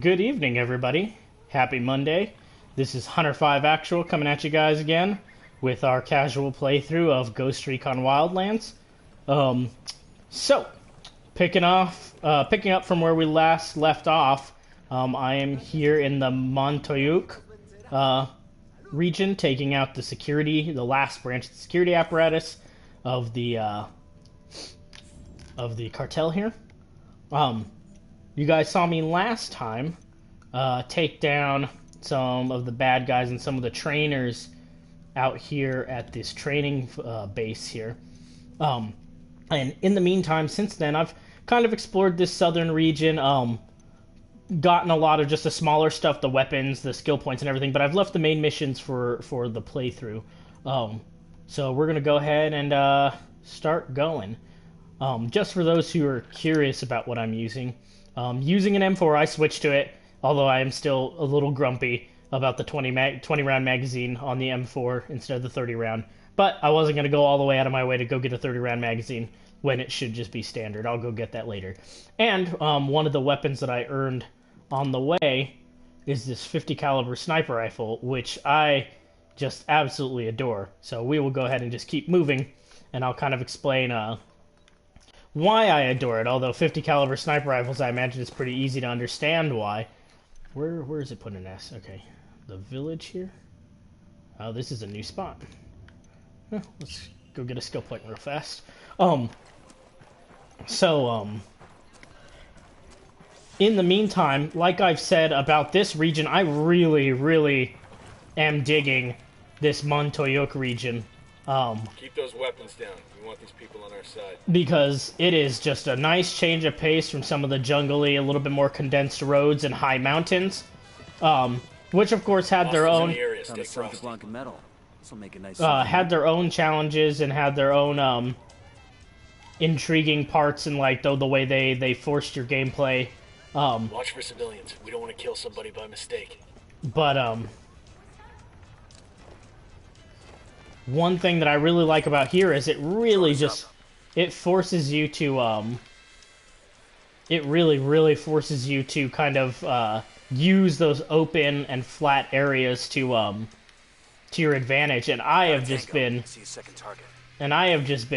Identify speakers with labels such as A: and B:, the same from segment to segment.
A: Good evening, everybody. Happy Monday. This is Hunter 5 Actual coming at you guys again with our casual playthrough of Ghost Recon Wildlands. So, picking up from where we last left off, I am here in the Montoyuk region, taking out the last branch of the security apparatus of the cartel here. You guys saw me last time take down some of the bad guys and some of the trainers out here at this training base here. And in the meantime, since then, I've kind of explored this southern region, gotten a lot of just the smaller stuff, the weapons, the skill points, and everything, but I've left the main missions for the playthrough. So we're going to go ahead and start going. Just for those who are curious about what I'm using, using an M4, I switched to it, although I am still a little grumpy about the 20-round magazine on the M4 instead of the 30-round. But I wasn't going to go all the way out of my way to go get a 30-round magazine when it should just be standard. I'll go get that later. And one of the weapons that I earned on the way is this 50 caliber sniper rifle, which I just absolutely adore. So we will go ahead and just keep moving, and I'll kind of explain why I adore it. Although 50 caliber sniper rifles, I imagine it's pretty easy to understand why. Where is it put an S? Okay, the village here. Oh, this is a new spot. Let's go get a skill point real fast. In the meantime, like I've said about this region, I really am digging this Montoyuk region.
B: Keep those weapons down. We want these people on our side.
A: Because it is just a nice change of pace from some of the jungly, a little bit more condensed roads and high mountains. Which of course had their own had their own challenges and had their own intriguing parts, and like the way they forced your gameplay.
B: Watch for civilians. We don't want to kill somebody by mistake.
A: But one thing that I really like about here is it really just it forces you to it really forces you to kind of use those open and flat areas to your advantage, and I have just been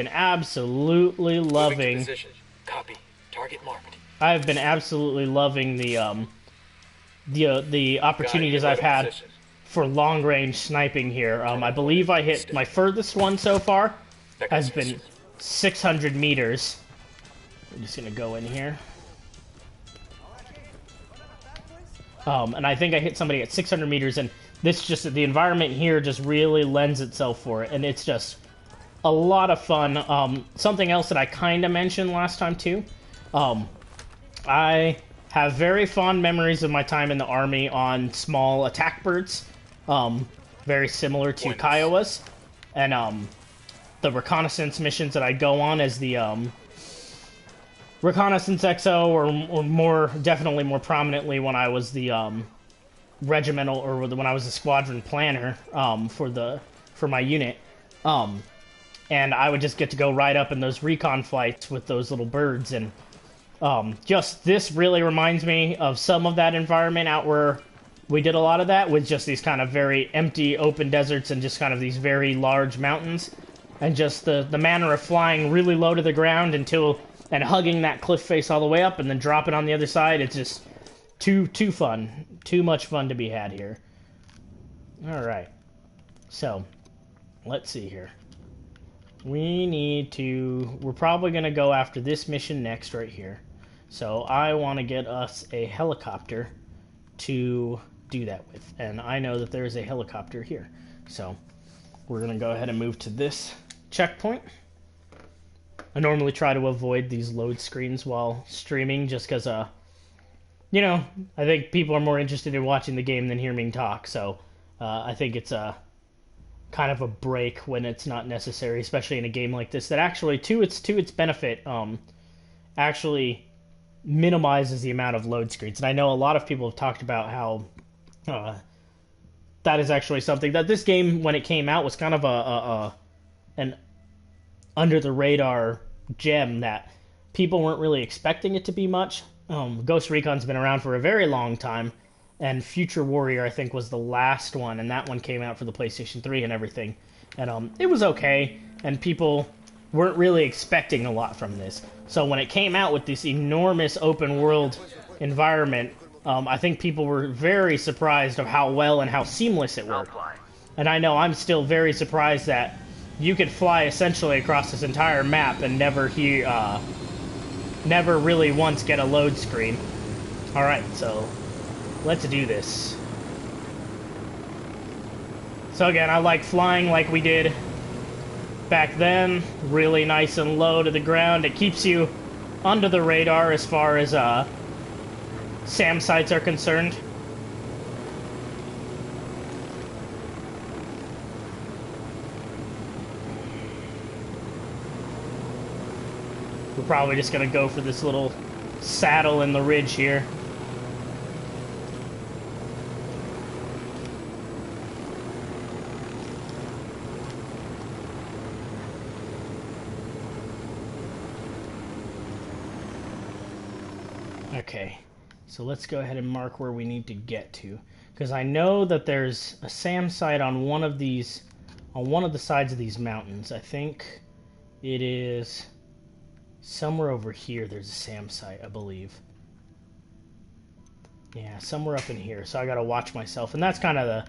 A: absolutely loving.
B: Copy. Target marked.
A: I have been absolutely loving the opportunities I've had for long-range sniping here. I believe I hit my furthest one so far has been 600 meters. I'm just gonna go in here. And I think I hit somebody at 600 meters, and this just, the environment here just really lends itself for it, and it's just a lot of fun. Something else that I kind of mentioned last time too, I have very fond memories of my time in the army on small attack birds, very similar to Kiowa's, and the reconnaissance missions that I go on as the reconnaissance XO, or definitely more prominently when I was the regimental, or when I was the squadron planner for my unit, and I would just get to go right up in those recon flights with those little birds, and just this really reminds me of some of that environment out where we did a lot of that, with just these kind of very empty open deserts and just kind of these very large mountains, and just the manner of flying really low to the ground and hugging that cliff face all the way up and then dropping on the other side. It's just too fun. Too much fun to be had here. Alright. So, let's see here. We're probably going to go after this mission next right here. So I want to get us a helicopter to do that with. And I know that there is a helicopter here. So we're going to go ahead and move to this checkpoint. I normally try to avoid these load screens while streaming just because, you know, I think people are more interested in watching the game than hearing me talk. So I think it's kind of a break when it's not necessary, especially in a game like this that actually, to its benefit, actually minimizes the amount of load screens. And I know a lot of people have talked about how that is actually something that this game, when it came out, was kind of an under the radar gem that people weren't really expecting it to be much. Ghost Recon's been around for a very long time, and Future Warrior I think was the last one, and that one came out for the PlayStation 3 and everything, and it was okay, and people weren't really expecting a lot from this. So when it came out with this enormous open world environment, I think people were very surprised of how well and how seamless it worked. And I know I'm still very surprised that you could fly essentially across this entire map and never really once get a load screen. Alright, so let's do this. So again, I like flying like we did back then. Really nice and low to the ground. It keeps you under the radar as far as SAM sites are concerned. We're probably just going to go for this little saddle in the ridge here. Okay, so let's go ahead and mark where we need to get to. Because I know that there's a SAM site on one of these, on one of the sides of these mountains. I think it is somewhere over here there's a SAM site, I believe. Yeah, somewhere up in here. So I gotta watch myself. And that's kind of the,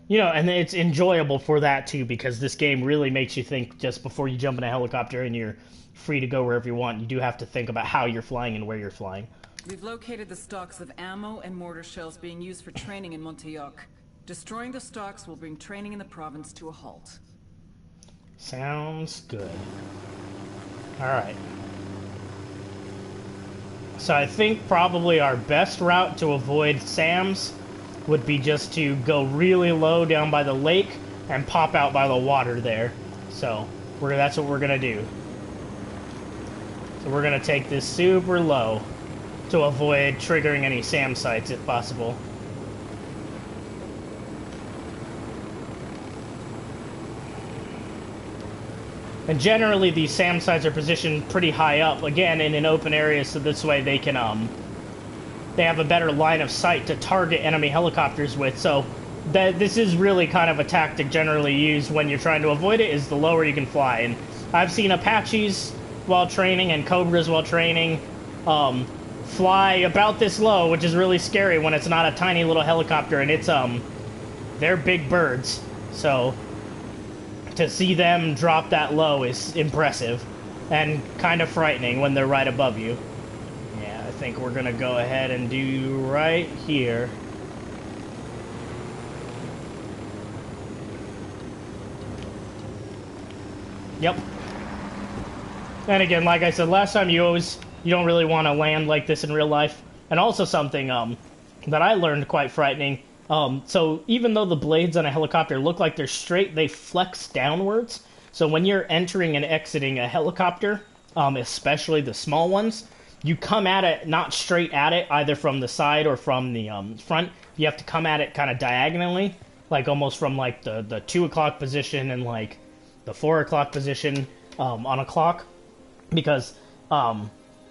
A: you know, and it's enjoyable for that too, because this game really makes you think just before you jump in a helicopter and you're free to go wherever you want. You do have to think about how you're flying and where you're flying.
C: We've located the stocks of ammo and mortar shells being used for training in Montauk. Destroying the stocks will bring training in the province to a halt.
A: Sounds good. Alright. So I think probably our best route to avoid SAMs would be just to go really low down by the lake and pop out by the water there. So that's what we're going to do. So we're going to take this super low to avoid triggering any SAM sites if possible. And generally these SAM sites are positioned pretty high up, again in an open area, so this way they can they have a better line of sight to target enemy helicopters with. So this is really kind of a tactic generally used when you're trying to avoid it, is the lower you can fly. And I've seen Apaches while training and Cobras while training fly about this low, which is really scary when it's not a tiny little helicopter, and it's they're big birds, so to see them drop that low is impressive and kind of frightening when they're right above you. Yeah, I think we're gonna go ahead and do right here. Yep. And again, like I said last time, you don't really want to land like this in real life. And also something that I learned quite frightening. So even though the blades on a helicopter look like they're straight, they flex downwards. So when you're entering and exiting a helicopter, especially the small ones, you come at it not straight at it, either from the side or from the front. You have to come at it kind of diagonally, like almost from like the 2 o'clock position and like the 4 o'clock position on a clock. Because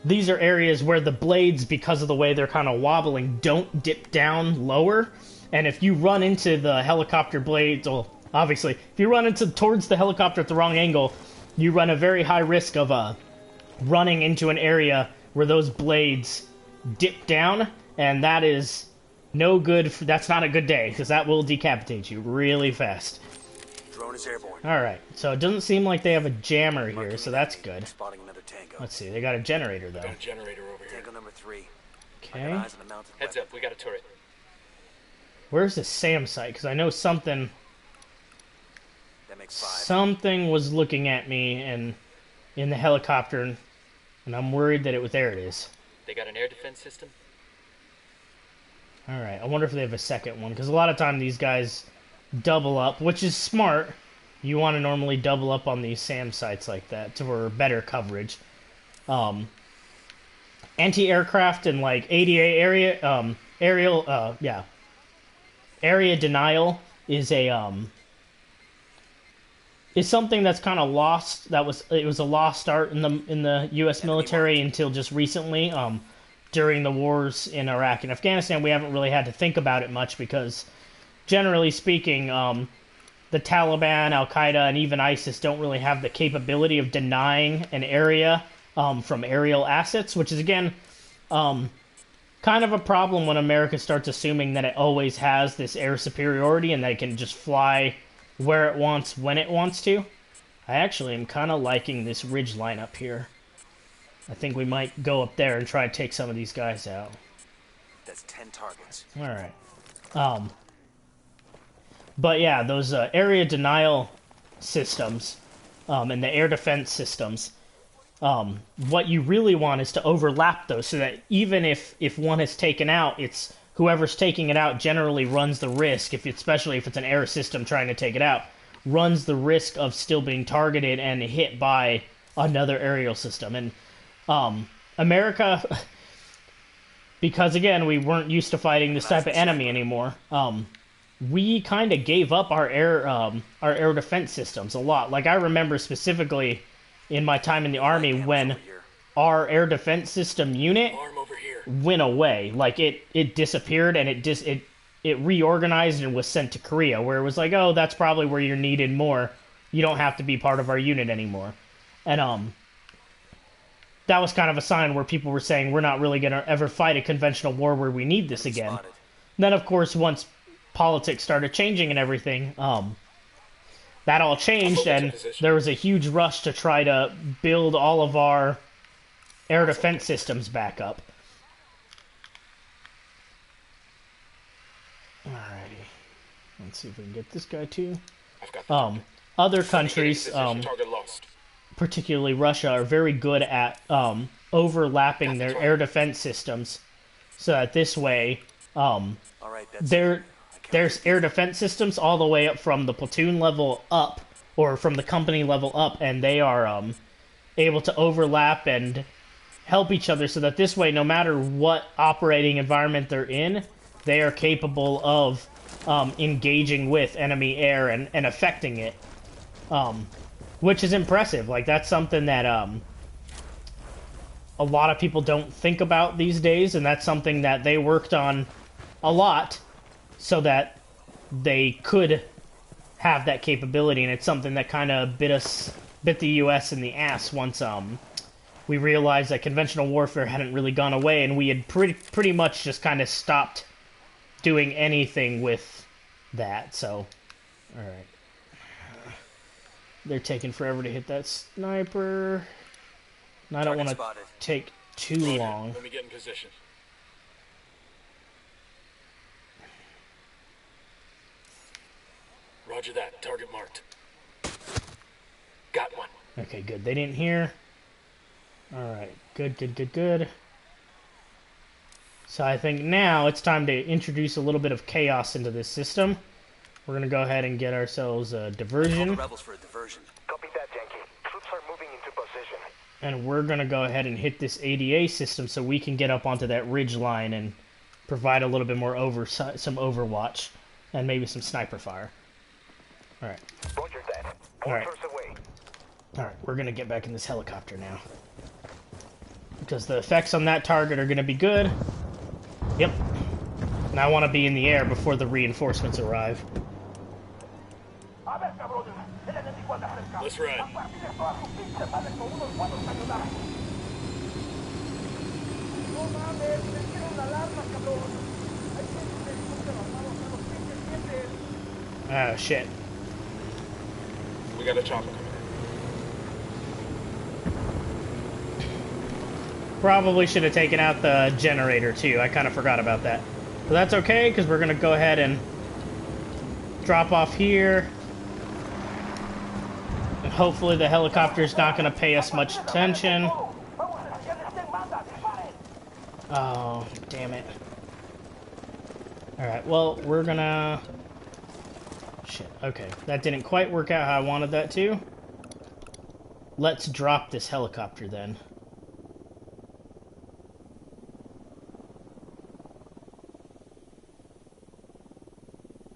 A: these are areas where the blades, because of the way they're kind of wobbling, don't dip down lower. And if you run into the helicopter blades, well, obviously, if you run towards the helicopter at the wrong angle, you run a very high risk of running into an area where those blades dip down, and that is no good. That's not a good day, because that will decapitate you really fast.
B: Drone is airborne.
A: Alright, so it doesn't seem like they have a jammer here, so that's good.
B: Spotting another tango.
A: Let's see, they got a generator, though.
B: Got a generator over here.
D: Tango number 3.
A: Okay.
B: Heads up, we got a turret.
A: Where's the SAM site? Because I know something
D: That makes 5.
A: something was looking at me and in the helicopter, and I'm worried that there it is.
B: They got an air defense system?
A: Alright, I wonder if they have a second one, because a lot of time these guys double up, which is smart. You want to normally double up on these SAM sites like that for better coverage. Anti-aircraft and like ADA area, area denial is is something that's kind of lost. It was a lost art in the U.S. military until just recently. during the wars in Iraq and Afghanistan, we haven't really had to think about it much because, generally speaking, the Taliban, Al-Qaeda, and even ISIS don't really have the capability of denying an area from aerial assets, which is, again, kind of a problem when America starts assuming that it always has this air superiority and that it can just fly where it wants, when it wants to. I actually am kind of liking this ridge line up here. I think we might go up there and try to take some of these guys out.
D: That's 10 targets.
A: Alright. But yeah, those area denial systems and the air defense systems, what you really want is to overlap those so that even if one is taken out, it's whoever's taking it out generally runs the risk, especially if it's an air system trying to take it out, runs the risk of still being targeted and hit by another aerial system. And America, because again, we weren't used to fighting this type of enemy anymore, we kind of gave up our air defense systems a lot. Like, I remember specifically in my time in the Army when our air defense system unit went away. Like, it disappeared and it reorganized and was sent to Korea, where it was like, oh, that's probably where you're needed more. You don't have to be part of our unit anymore. And that was kind of a sign where people were saying we're not really going to ever fight a conventional war where we need this again. Then, of course, once politics started changing and everything, that all changed, and there was a huge rush to try to build all of our air defense systems back up. Alrighty. Let's see if we can get this guy too. Other countries, particularly Russia, are very good at overlapping their air defense systems, so that this way, there's air defense systems all the way up from the platoon level up, or from the company level up, and they are able to overlap and help each other, so that this way, no matter what operating environment they're in, they are capable of engaging with enemy air and affecting it. Which is impressive. Like, that's something that a lot of people don't think about these days, and that's something that they worked on a lot so that they could have that capability, and it's something that kind of bit the U.S. in the ass once we realized that conventional warfare hadn't really gone away, and we had pretty much just kind of stopped doing anything with that. So, alright. They're taking forever to hit that sniper. And I don't want to take too long.
B: Let me get in position. Roger that. Target marked. Got one.
A: Okay, good. They didn't hear. Alright. Good. So I think now it's time to introduce a little bit of chaos into this system. We're going to go ahead and get ourselves a diversion.
D: Rebels for a diversion.
E: Copy that, Yankee. Troops are moving into position.
A: And we're going to go ahead and hit this ADA system so we can get up onto that ridge line and provide a little bit more some overwatch and maybe some sniper fire. Alright.
E: Roger that.
A: Alright.
E: Away.
A: Alright, we're going to get back in this helicopter now. Because the effects on that target are going to be good. Yep. And I want to be in the air before the reinforcements arrive.
B: Let's ride.
A: Oh, shit.
B: We got a chopper coming in.
A: Probably should have taken out the generator, too. I kind of forgot about that. But that's okay, because we're going to go ahead and drop off here. And hopefully the helicopter's not going to pay us much attention. Oh, damn it. Alright, well, we're going to... Shit, okay. That didn't quite work out how I wanted that to. Let's drop this helicopter, then.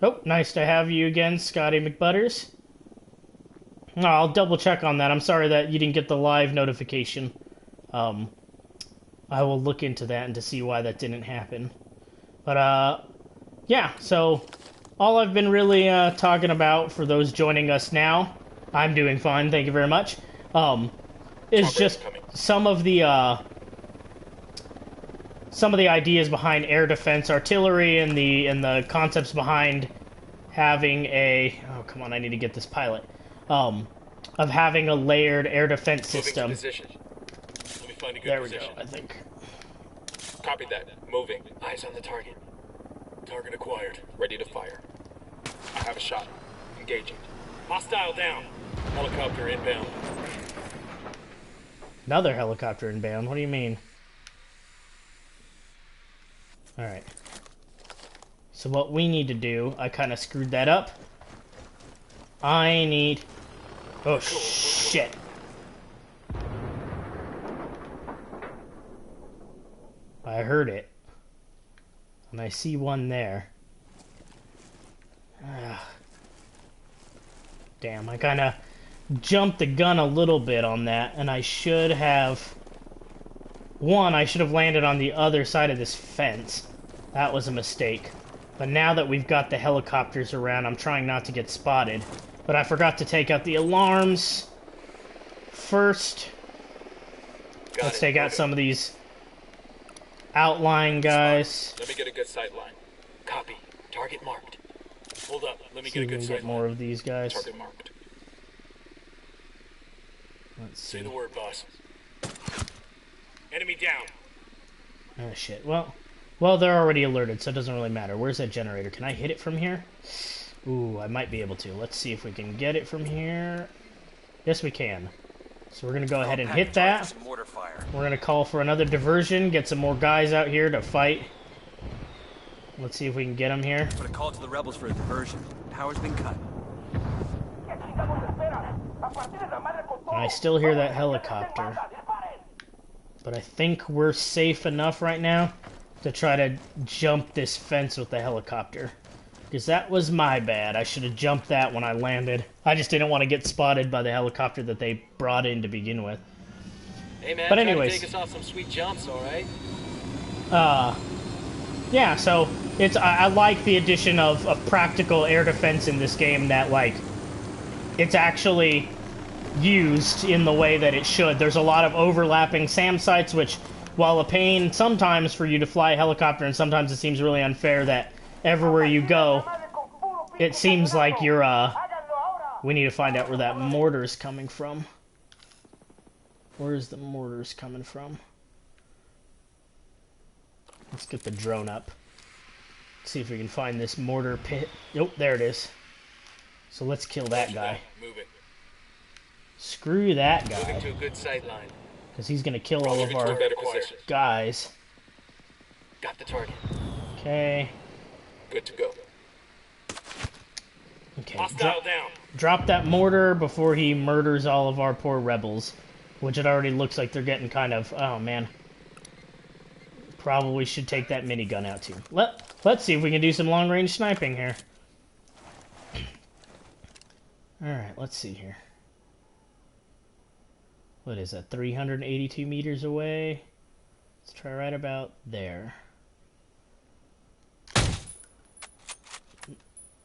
A: Oh, nice to have you again, Scotty McButters. Oh, I'll double check on that. I'm sorry that you didn't get the live notification. I will look into that and to see why that didn't happen. But, yeah, so all I've been really talking about for those joining us now, I'm doing fine, thank you very much, is just some of the ideas behind air defense artillery and the concepts behind having a... Oh, come on, I need to get this pilot. Of having a layered air defense system.
B: Moving to position. Let me find a good
A: There we
B: position.
A: go, I think.
B: Copy that. Moving. Eyes on the target. Target acquired. Ready to fire. I have a shot. Engaging. Hostile down. Helicopter inbound.
A: Another helicopter inbound? What do you mean? Alright. So what we need to do, I kind of screwed that up. I need... Oh, shit. I heard it. And I see one there. Damn, I kind of jumped the gun a little bit on that, and I should have... One, I should have landed on the other side of this fence. That was a mistake. But now that we've got the helicopters around, I'm trying not to get spotted. But I forgot to take out the alarms first. Let's take out some of these outlying guys.
B: Let me get a good sight line. Copy. Target marked. Hold up. Let me
A: See
B: get a
A: if we
B: good
A: can
B: sight
A: get more
B: line.
A: of these guys.
B: Target marked.
A: Let's
B: Say
A: see.
B: the word, boss. Enemy down.
A: Oh shit. Well, they're already alerted, so it doesn't really matter. Where's that generator? Can I hit it from here? Ooh, I might be able to. Let's see if we can get it from here. Yes, we can. So we're gonna go ahead and hit that.
D: Mortar fire.
A: We're gonna call for another diversion, get some more guys out here to fight. Let's see if we can get them here.
D: Put a call to the rebels for a diversion. Power's been cut.
A: And I still hear that helicopter. But I think we're safe enough right now to try to jump this fence with the helicopter. Because that was my bad. I should have jumped that when I landed. I just didn't want to get spotted by the helicopter that they brought in to begin with.
B: Hey man,
A: But
B: trying
A: anyways.
B: to take us off some sweet jumps, alright?
A: Yeah, so I like the addition of practical air defense in this game that, like, it's actually used in the way that it should. There's a lot of overlapping SAM sites, which, while a pain sometimes for you to fly a helicopter, and sometimes it seems really unfair that everywhere you go, it seems like you're, we need to find out where that mortar's coming from. Where is the mortars coming from? Let's get the drone up. See if we can find this mortar pit. Nope, there it is. So let's kill that guy.
B: Moving.
A: Screw that
B: Moving
A: guy.
B: to a good sight line.
A: Because he's going to kill all of
B: Moving to a
A: our
B: better position.
A: guys.
B: Got the target.
A: Okay.
B: Good to go.
A: Okay.
B: Hostile down.
A: Drop that mortar before he murders all of our poor rebels. Which it already looks like they're getting kind of... Oh, man. Probably should take that minigun out, too. Let's see if we can do some long-range sniping here. Alright, let's see here. What is that, 382 meters away? Let's try right about there.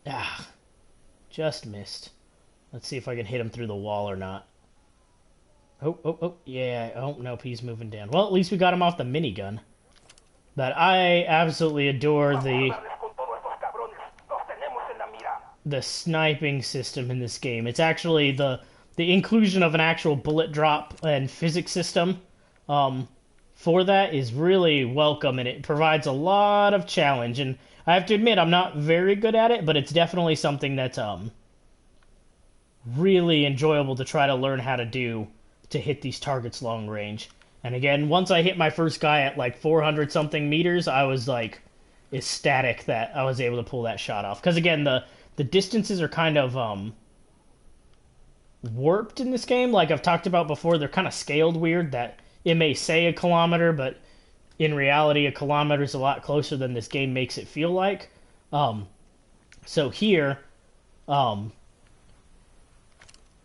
A: Ah, just missed. Let's see if I can hit him through the wall or not. Oh, yeah. Oh, nope, he's moving down. Well, at least we got him off the minigun. But I absolutely adore the sniping system in this game. It's actually the inclusion of an actual bullet drop and physics system for that is really welcome, and it provides a lot of challenge. And I have to admit, I'm not very good at it, but it's definitely something that's really enjoyable to try to learn how to do to hit these targets long range. And again, once I hit my first guy at like 400 something meters, I was like ecstatic that I was able to pull that shot off. Because again, the distances are kind of warped in this game. Like I've talked about before, they're kind of scaled weird, that it may say a kilometer, but in reality a kilometer is a lot closer than this game makes it feel like. So here,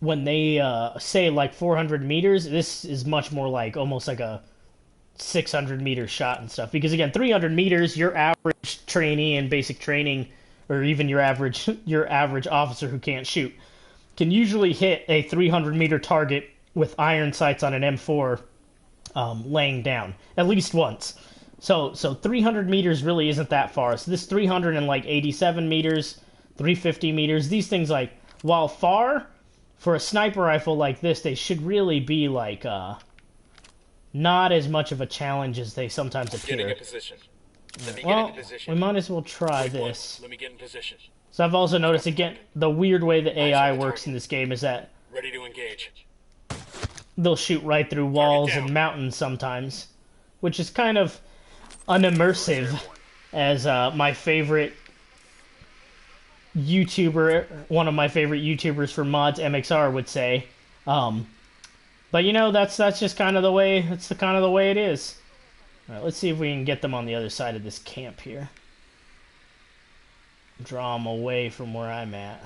A: when they say like 400 meters, this is much more like almost like a 600-meter shot and stuff. Because again, 300 meters, your average trainee in basic training, or even your average officer who can't shoot, can usually hit a 300-meter target with iron sights on an M4 laying down at least once. So 300 meters really isn't that far. So this 387 meters, 350 meters, these things, like, while far, for a sniper rifle like this, they should really be like not as much of a challenge as they sometimes appear.
B: Getting in position.
A: Well, we might as well try this.
B: Let me get in position.
A: So I've also noticed, again, the weird way the AI works in this game is that
B: Ready to engage.
A: they'll shoot right through walls and mountains sometimes, which is kind of unimmersive, as my favorite YouTuber, one of my favorite YouTubers for mods, MXR, would say. But you know, that's just kind of the way. That's the kind of the way it is. All right, let's see if we can get them on the other side of this camp here. Draw them away from where I'm at.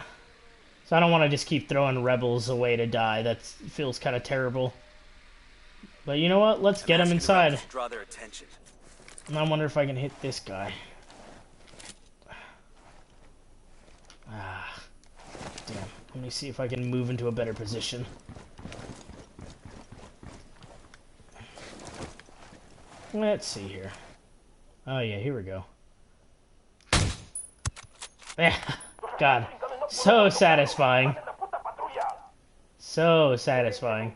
A: So I don't want to just keep throwing rebels away to die. That feels kind of terrible. But you know what? Let's get them inside.
D: Draw their attention.
A: And I wonder if I can hit this guy. Ah, damn. Let me see if I can move into a better position. Let's see here. Oh yeah, here we go. Yeah, God, so satisfying. So satisfying.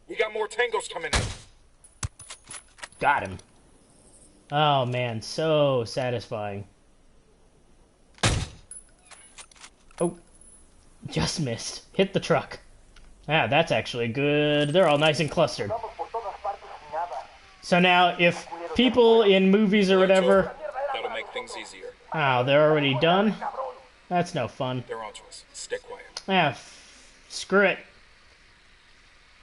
B: We got more tangos coming in.
A: Got him. Oh man, so satisfying. Oh, just missed. Hit the truck. Ah, that's actually good. They're all nice and clustered. So now, if people in movies or whatever...
B: That'll make things easier.
A: Oh, they're already done? That's no fun.
B: They're onto us. Stay quiet.
A: Ah, screw it.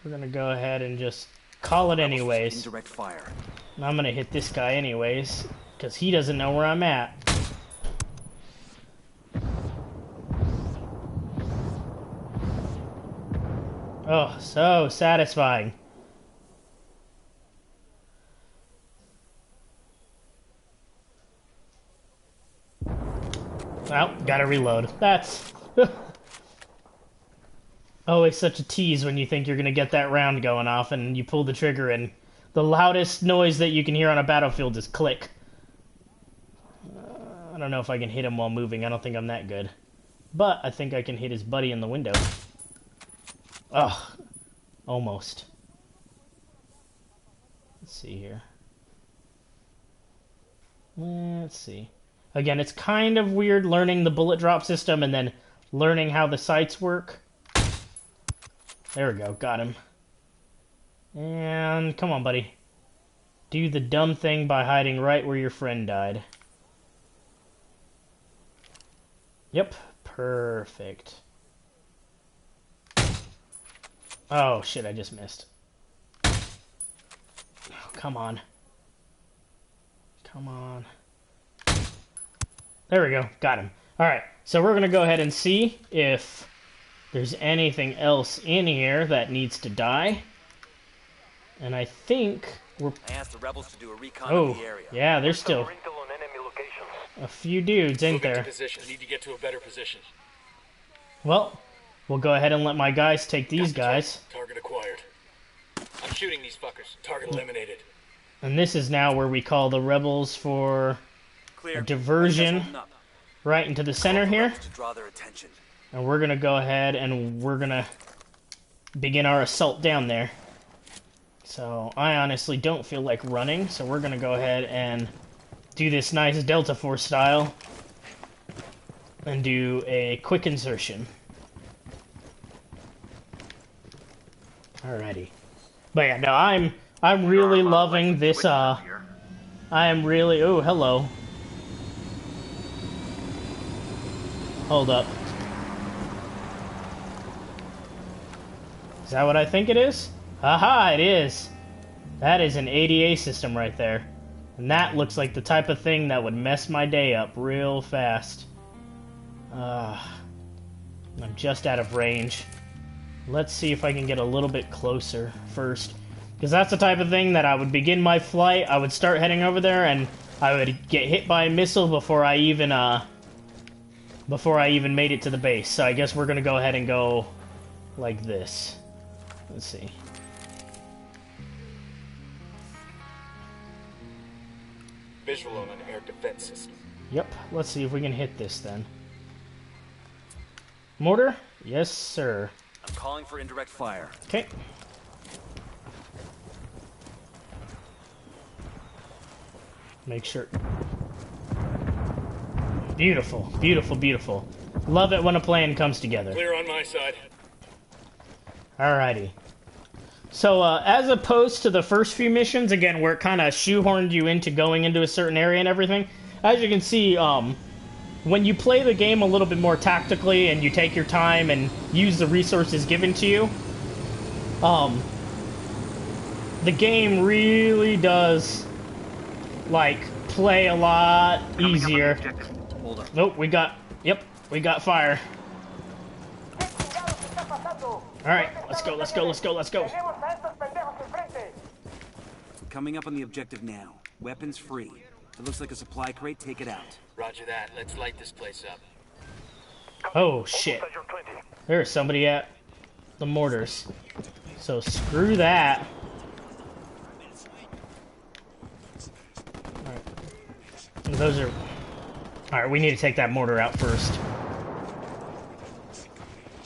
A: We're gonna go ahead and just call it anyways.
D: Indirect fire.
A: I'm gonna hit this guy anyways, because he doesn't know where I'm at. Oh, so satisfying. Well, gotta reload. That's always such a tease when you think you're gonna get that round going off and you pull the trigger and the loudest noise that you can hear on a battlefield is click. I don't know if I can hit him while moving. I don't think I'm that good. But I think I can hit his buddy in the window. Ugh. Almost. Let's see here. Let's see. Again, it's kind of weird learning the bullet drop system and then learning how the sights work. There we go. Got him. And come on, buddy. Do the dumb thing by hiding right where your friend died. Yep. Perfect. Oh, shit, I just missed. Oh, come on. Come on. There we go. Got him. Alright, so we're going to go ahead and see if there's anything else in here that needs to die. And I think we're...
D: I asked the rebels to do a recon of the area.
A: Yeah, there's still a few dudes, ain't there?
B: Position. Need to get to a better position.
A: Well, we'll go ahead and let my guys take these guys.
B: Target acquired. I'm shooting these fuckers. Target eliminated.
A: And this is now where we call the rebels for
D: Clear.
A: a diversion right into the center here.
D: To draw their attention.
A: And we're going to go ahead and we're going to begin our assault down there. So I honestly don't feel like running, so we're going to go ahead and do this nice Delta Force style and do a quick insertion. Alrighty. But yeah, no, I'm really loving this, I am really... Oh, hello. Hold up. Is that what I think it is? Haha, it is. That is an ADA system right there. And that looks like the type of thing that would mess my day up real fast. I'm just out of range. Let's see if I can get a little bit closer first. Because that's the type of thing that I would begin my flight, I would start heading over there, and I would get hit by a missile before I even made it to the base. So I guess we're gonna go ahead and go like this. Let's see.
B: Visual on an air defense system.
A: Yep, let's see if we can hit this then. Mortar? Yes, sir.
D: I'm calling for indirect fire.
A: Okay. Make sure. Beautiful, beautiful, beautiful. Love it when a plan comes together.
B: Clear on my side.
A: Alrighty. So, as opposed to the first few missions, again, where it kind of shoehorned you into going into a certain area and everything, as you can see, when you play the game a little bit more tactically and you take your time and use the resources given to you, the game really does, like, play a lot easier.
D: Hold on.
A: Nope, we got fire. Alright, let's go, let's go, let's go, let's go.
D: Coming up on the objective now. Weapons free. If it looks like a supply crate, take it out.
B: Roger that. Let's light this place up.
A: Oh, shit. There's somebody at the mortars. So screw that. Alright. Those are... Alright, we need to take that mortar out first.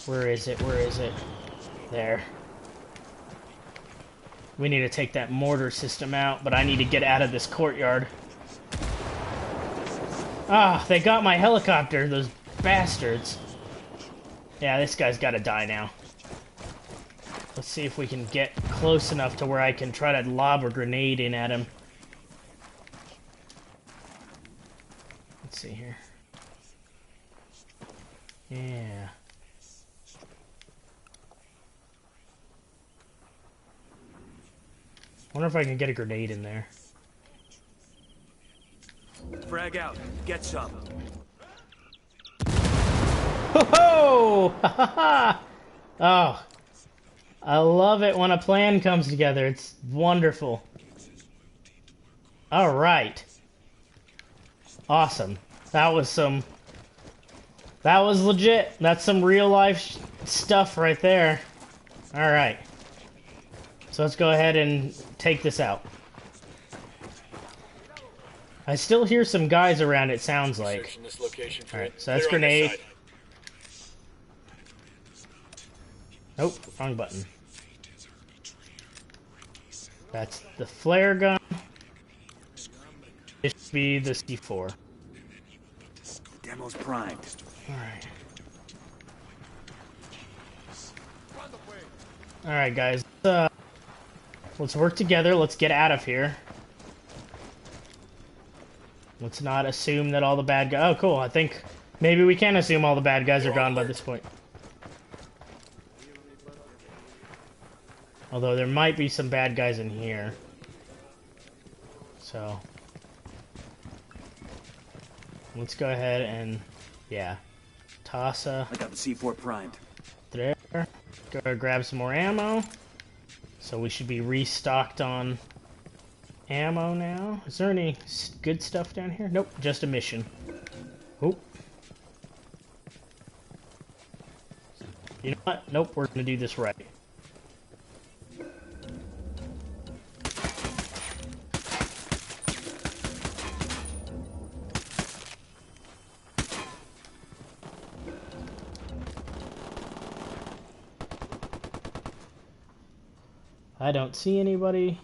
A: Where is it? Where is it? There. We need to take that mortar system out, but I need to get out of this courtyard. Ah, they got my helicopter, those bastards. Yeah, this guy's gotta die now. Let's see if we can get close enough to where I can try to lob a grenade in at him. Let's see here. Yeah. Wonder if I can get a grenade in there.
D: Frag out. Get some.
A: Ho ho! Ha ha ha! Oh, I love it when a plan comes together. It's wonderful. All right. Awesome. That was legit. That's some real life stuff right there. All right. So let's go ahead and take this out. I still hear some guys around, it sounds like.
B: Searching this location for
A: Alright,
B: it.
A: so that's
B: Clear on this
A: grenade.
B: side.
A: Nope, wrong button. That's the flare gun. This should be the C4.
D: Demo's primed.
A: Alright. Alright, guys. Let's work together. Let's get out of here. Let's not assume that all the bad guys... Oh, cool. I think maybe we can assume all the bad guys are gone by this point. Although there might be some bad guys in here. So... let's go ahead and... yeah. Toss
D: I got the C4 primed.
A: there. Go grab some more ammo. So we should be restocked on ammo now. Is there any good stuff down here? Nope, just a mission. Oh. You know what? Nope, we're gonna do this right. I don't see anybody.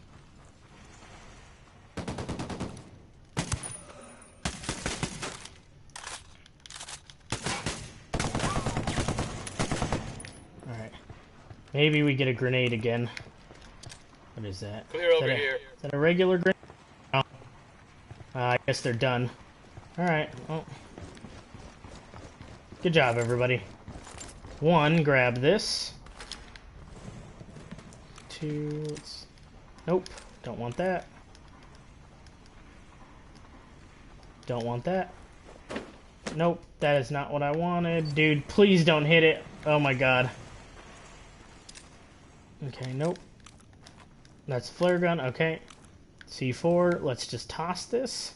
A: Alright. Maybe we get a grenade again. What is that?
B: Clear over here.
A: Is that a regular grenade? Oh. I guess they're done. Alright, well. Good job, everybody. One, grab this. Two, let's... Nope, don't want that. Don't want that. Nope, that is not what I wanted. Dude, please don't hit it. Oh my god. Okay, nope. That's flare gun, okay. C4, let's just toss this.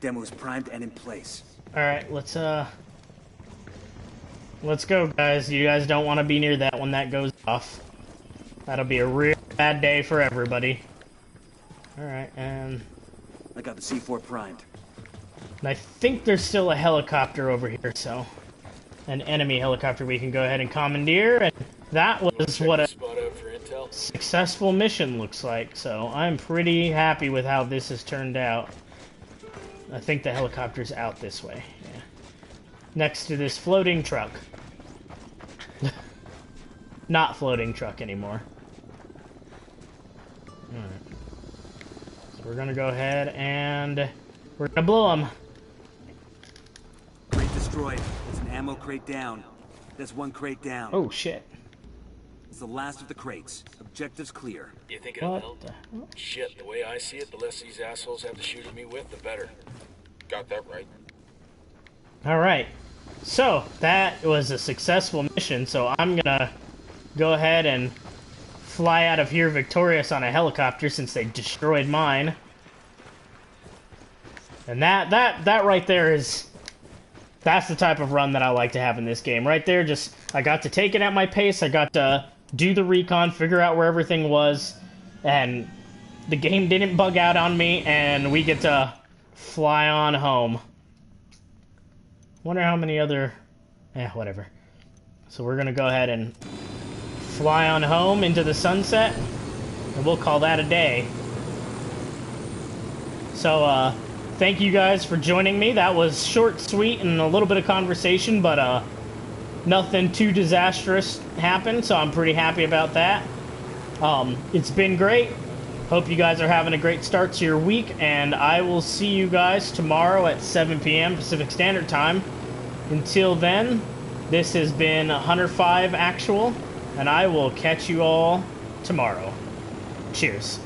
D: Demo's primed and in place.
A: Alright, let's go, guys. You guys don't want to be near that when that goes off. That'll be a real bad day for everybody. Alright, and
D: I got the C4 primed.
A: I think there's still a helicopter over here, so... An enemy helicopter we can go ahead and commandeer, and that was what a
B: Spot out for intel.
A: successful mission looks like, so I'm pretty happy with how this has turned out. I think the helicopter's out this way, yeah. Next to this floating truck. Not floating truck anymore. Alright. So we're gonna go ahead and we're gonna blow them.
D: Crate destroyed. There's an ammo crate down. There's one crate down.
A: Oh shit.
D: It's the last of the crates. Objective's clear.
B: You think it'll
A: What
B: help?
A: the hell?
B: Shit, the way I see it, the less these assholes have to shoot at me with, the better. Got that right.
A: Alright. So, that was a successful mission, so I'm gonna go ahead and fly out of here victorious on a helicopter since they destroyed mine. And that right there is... That's the type of run that I like to have in this game. Right there, just... I got to take it at my pace, I got to do the recon, figure out where everything was, and the game didn't bug out on me, and we get to fly on home. Wonder how many other... whatever. So we're gonna go ahead and fly on home into the sunset, and we'll call that a day. So, thank you guys for joining me. That was short, sweet, and a little bit of conversation, but, nothing too disastrous happened, so I'm pretty happy about that. It's been great. Hope you guys are having a great start to your week, and I will see you guys tomorrow at 7 p.m. Pacific Standard Time. Until then, this has been Hunter 5 Actual, and I will catch you all tomorrow. Cheers.